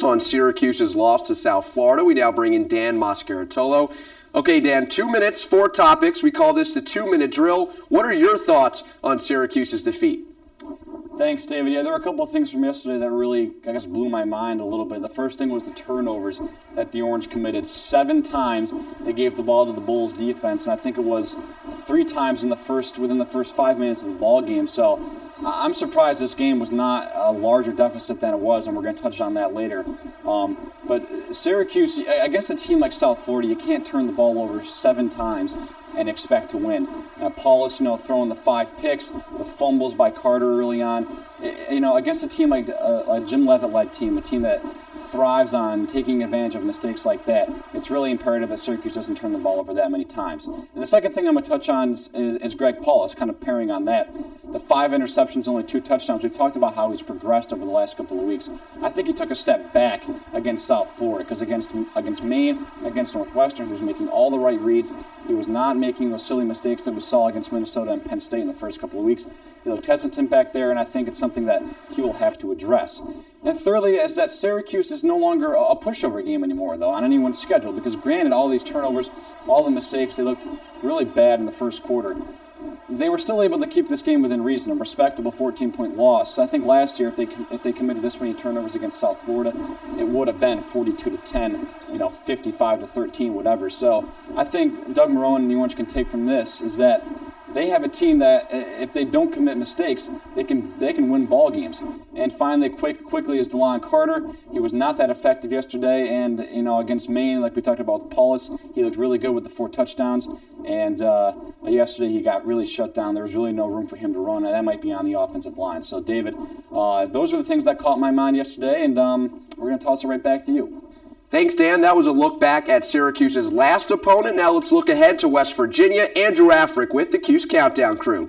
on Syracuse's loss to South Florida. We now bring in Dan Mascaratolo. Okay, Dan, 2 minutes, 4 topics. We call this the 2-minute drill. What are your thoughts on Syracuse's defeat? Thanks, David. Yeah, there were a couple of things from yesterday that really, I guess, blew my mind a little bit. The first thing was the turnovers that the Orange committed. 7 times they gave the ball to the Bulls defense, and I think it was 3 times within the first 5 minutes of the ball game. So I'm surprised this game was not a larger deficit than it was, and we're going to touch on that later. But Syracuse, against a team like South Florida, you can't turn the ball over 7 times and expect to win. Paulus, throwing the 5 picks, the fumbles by Carter early on. Against a team like a Jim Levitt-led team, a team that thrives on taking advantage of mistakes like that, it's really imperative that Syracuse doesn't turn the ball over that many times. And the second thing I'm going to touch on is Greg Paulus, kind of pairing on that. The 5 interceptions, only 2 touchdowns. We've talked about how he's progressed over the last couple of weeks. I think he took a step back against South Florida because against Maine, against Northwestern, he was making all the right reads. He was not making those silly mistakes that we saw against Minnesota and Penn State in the first couple of weeks. He looked hesitant back there, and I think it's something that he will have to address. And thirdly, is that Syracuse is no longer a pushover game anymore, though, on anyone's schedule, because granted, all these turnovers, all the mistakes, they looked really bad in the first quarter. They were still able to keep this game within reason, a respectable 14-point loss. I think last year, if they committed this many turnovers against South Florida, it would have been 42-10, 55-13, whatever. So I think Doug Marrone and the Orange can take from this is that they have a team that, if they don't commit mistakes, they can win ball games. And finally, quickly is Delone Carter. He was not that effective yesterday, and against Maine, like we talked about with Paulus, he looked really good with the 4 touchdowns. And yesterday he got really shut down. There was really no room for him to run, and that might be on the offensive line. So, David, those are the things that caught my mind yesterday, and we're going to toss it right back to you. Thanks, Dan. That was a look back at Syracuse's last opponent. Now let's look ahead to West Virginia. Andrew Afric with the Cuse Countdown crew.